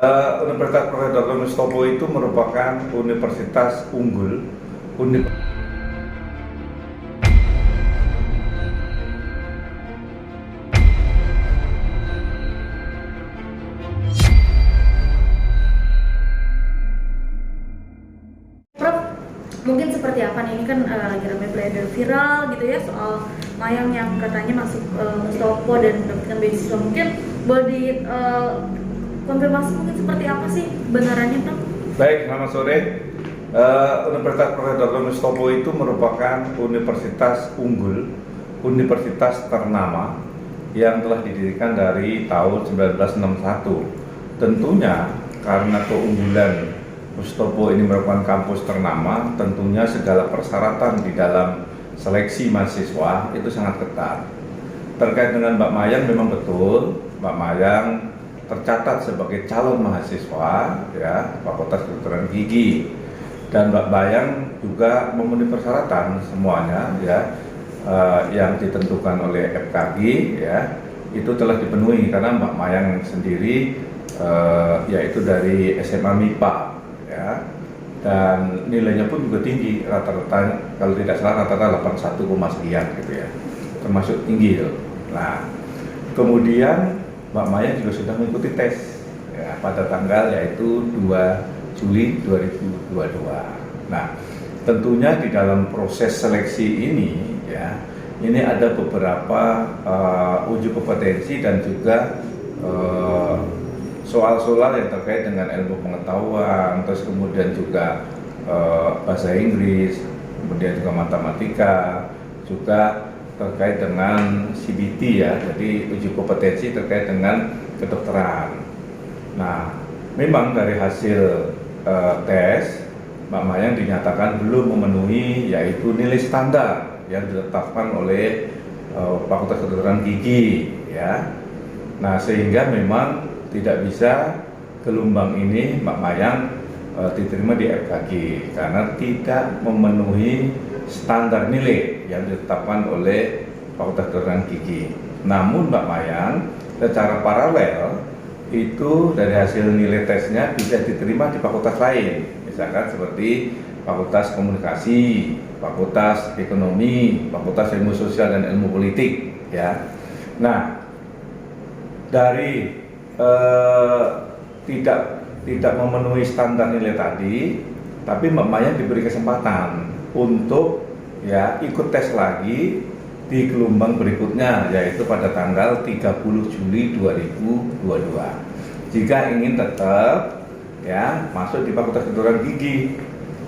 Universitas Prof. Dr. Mustopo itu merupakan universitas unggul. Prof, mungkin seperti apa nih? Ini kan lagi ramai beredar viral gitu ya soal Mayang yang katanya masuk Mustopo dan mendapatkan beasiswa. Mungkin boleh di konfirmasi mungkin seperti apa sih benarannya, Prof? Baik, selamat sore. Universitas Prof. Dr. Mustopo itu merupakan universitas unggul, universitas ternama yang telah didirikan dari tahun 1961. Tentunya karena keunggulan Mustopo ini merupakan kampus ternama, tentunya segala persyaratan di dalam seleksi mahasiswa itu sangat ketat. Terkait dengan Mbak Mayang, memang betul Mbak Mayang tercatat sebagai calon mahasiswa ya Fakultas Kedokteran Gigi, dan Mbak Mayang juga memenuhi persyaratan semuanya ya yang ditentukan oleh FKG ya, itu telah dipenuhi karena Mbak Mayang sendiri yaitu dari SMA MIPA ya, dan nilainya pun juga tinggi, rata-rata kalau tidak salah rata-rata 81, sekian gitu ya, termasuk tinggi loh. Nah, kemudian Mbak Mayang juga sudah mengikuti tes ya, pada tanggal yaitu 2 Juli 2022. Nah, tentunya di dalam proses seleksi ini ya, ini ada beberapa uji kompetensi dan juga soal-soal yang terkait dengan ilmu pengetahuan, terus kemudian juga bahasa Inggris, kemudian juga matematika, juga terkait dengan CBT ya, jadi uji kompetensi terkait dengan kedokteran. Nah, memang dari hasil tes, Mbak Mayang dinyatakan belum memenuhi yaitu nilai standar yang ditetapkan oleh Fakultas Kedokteran Gigi ya. Nah, sehingga memang tidak bisa gelombang ini Mbak Mayang diterima di FKG karena tidak memenuhi standar nilai yang ditetapkan oleh Fakultas Kedokteran Gigi. Namun Mbak Mayang secara paralel itu dari hasil nilai tesnya bisa diterima di fakultas lain, misalkan seperti Fakultas Komunikasi, Fakultas Ekonomi, Fakultas Ilmu Sosial dan Ilmu Politik ya. Nah, dari tidak memenuhi standar nilai tadi, tapi Mbak Mayang diberi kesempatan untuk ya ikut tes lagi di gelombang berikutnya, yaitu pada tanggal 30 Juli 2022 jika ingin tetap ya masuk di Fakultas Kedokteran Gigi.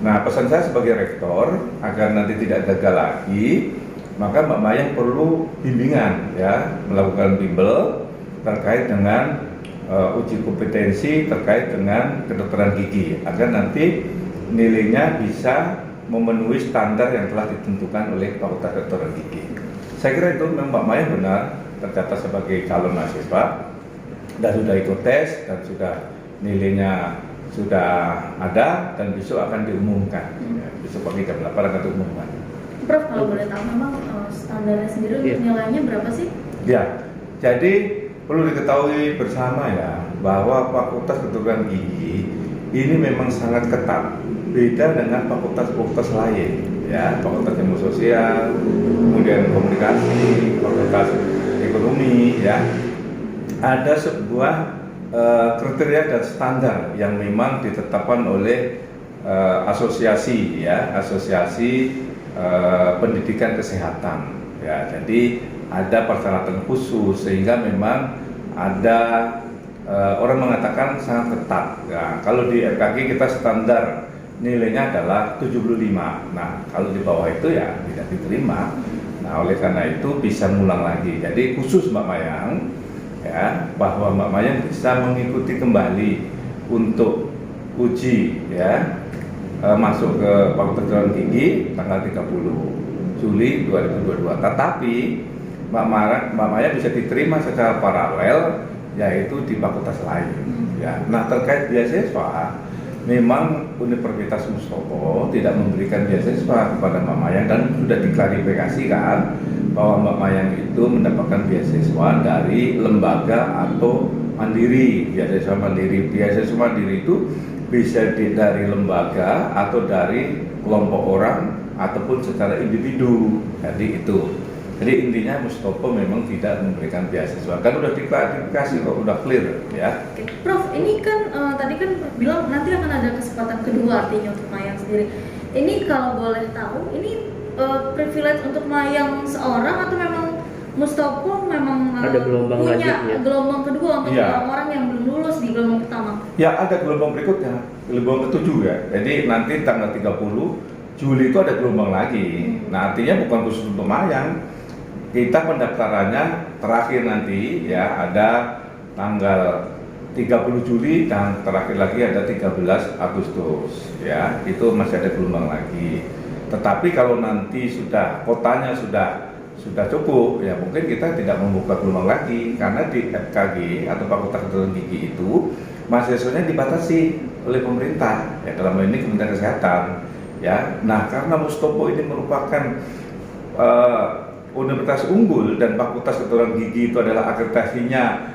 Nah, pesan saya sebagai rektor agar nanti tidak gagal lagi, maka Mbak Mayang perlu bimbingan ya, melakukan bimbel terkait dengan uji kompetensi terkait dengan kedokteran gigi agar nanti nilainya bisa memenuhi standar yang telah ditentukan oleh Fakultas Kedokteran Gigi. Saya kira itu memang Mbak Mayang benar tercatat sebagai calon mahasiswa dan sudah ikut tes dan sudah nilainya sudah ada dan besok akan diumumkan. Besok pagi jam 8 akan diumumkan. Prof, kalau boleh tahu memang standarnya sendiri nilainya berapa sih? Ya, jadi perlu diketahui bersama ya bahwa Fakultas Kedokteran Gigi ini memang sangat ketat, beda dengan fakultas-fakultas lain ya, Fakultas Ilmu Sosial, kemudian Komunikasi, Fakultas Ekonomi ya. Ada sebuah kriteria dan standar yang memang ditetapkan oleh asosiasi ya, asosiasi pendidikan kesehatan ya. Jadi ada persyaratan khusus sehingga memang ada orang mengatakan sangat ketat. Nah, kalau di FKG kita standar nilainya adalah 75. Nah, kalau di bawah itu ya tidak diterima. Nah, oleh karena itu bisa ngulang lagi. Jadi khusus Mbak Mayang ya, bahwa Mbak Mayang bisa mengikuti kembali untuk uji ya masuk ke Fakultas Kedokteran Gigi tanggal 30 Juli 2022. Tetapi Mbak Mayang bisa diterima secara paralel yaitu di fakultas lain ya. Nah, terkait beasiswa, memang Universitas Mustopo tidak memberikan beasiswa kepada Mbak Mayang dan sudah diklarifikasikan bahwa Mbak Mayang itu mendapatkan beasiswa dari lembaga atau mandiri. Beasiswa mandiri itu bisa dari lembaga atau dari kelompok orang ataupun secara individu. Jadi intinya Mustopo memang tidak memberikan beasiswa. Kan udah diklarifikasi kok, udah clear ya. Oke. Prof, ini kan tadi kan Prof bilang nanti akan ada kesempatan kedua artinya untuk Mayang sendiri. Ini kalau boleh tahu, ini privilege untuk Mayang seorang atau memang Mustopo memang ada gelombang punya lanjutnya? gelombang kedua untuk Iya. orang-orang yang belum lulus di gelombang pertama? Ya ada gelombang berikutnya, gelombang ketujuh ya. Jadi nanti tanggal 30 Juli itu ada gelombang lagi. Nah artinya bukan khusus untuk Mayang. Kita pendaftarannya terakhir nanti ya ada tanggal 30 Juli dan terakhir lagi ada 13 Agustus ya. Itu masih ada gelombang lagi. Tetapi kalau nanti sudah kotanya sudah cukup ya mungkin kita tidak membuka gelombang lagi karena di FKG atau Fakultas Kedokteran Gigi itu mahasiswanya dibatasi oleh pemerintah ya dalam hal ini Kementerian Kesehatan ya. Nah karena Mustopo ini merupakan universitas unggul dan Fakultas Kedokteran Gigi itu adalah akreditasinya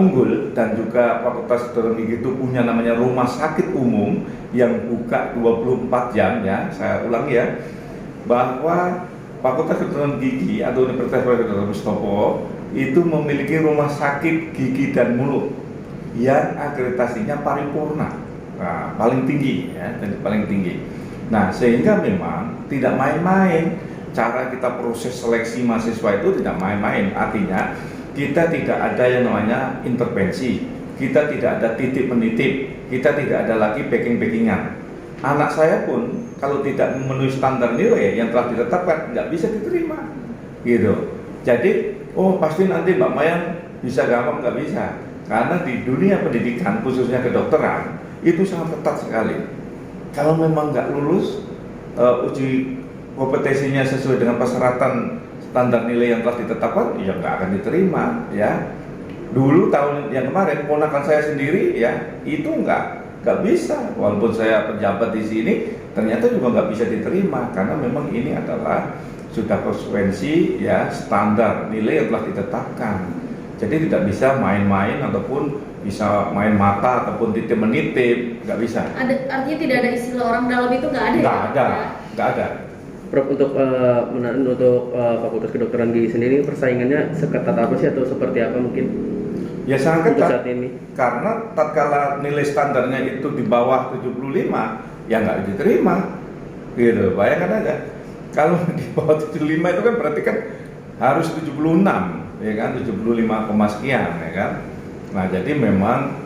unggul dan juga Fakultas Kedokteran Gigi itu punya namanya rumah sakit umum yang buka 24 jam ya. Saya ulangi ya bahwa Fakultas Kedokteran Gigi atau Universitas Kedokteran Mustopo itu memiliki rumah sakit gigi dan mulut yang akreditasinya paripurna, paling tinggi ya, paling tinggi. Nah sehingga memang tidak main-main cara kita proses seleksi mahasiswa itu tidak main-main. Artinya kita tidak ada yang namanya intervensi, kita tidak ada titip menitip, kita tidak ada lagi backing-backingan. Anak saya pun kalau tidak memenuhi standar nilai yang telah ditetapkan nggak bisa diterima gitu. Jadi pasti nanti Mbak Mayang bisa gampang, nggak bisa, karena di dunia pendidikan khususnya kedokteran itu sangat ketat sekali. Kalau memang nggak lulus uji kompetensinya sesuai dengan persyaratan standar nilai yang telah ditetapkan ya nggak akan diterima ya. Dulu tahun yang kemarin ponakan saya sendiri ya itu nggak bisa, walaupun saya pejabat di sini ternyata juga nggak bisa diterima karena memang ini adalah sudah konsekuensi ya standar nilai yang telah ditetapkan. Jadi tidak bisa main-main ataupun bisa main mata ataupun titip menitip, nggak bisa. Artinya tidak ada istilah orang dalam itu nggak ada. Nggak ada. Prof, untuk Fakultas Kedokteran Gigi sendiri persaingannya seketat apa sih atau seperti apa mungkin? Ya sangat untuk ketat saat ini. karena tatkala nilai standarnya itu di bawah 75 ya nggak diterima gitu. Bayangkan aja kalau di bawah 75 itu kan berarti kan harus 76 ya kan, 75, sekian ya kan. Nah jadi memang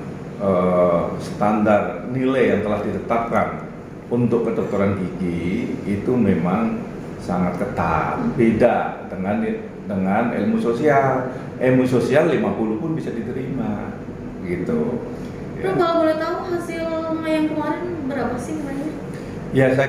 standar nilai yang telah ditetapkan untuk kedokteran gigi itu memang sangat ketat, beda dengan ilmu sosial. Ilmu sosial 50 pun bisa diterima gitu. Prof, kalau boleh tahu hasil yang kemarin berapa sih nilainya? Ya saya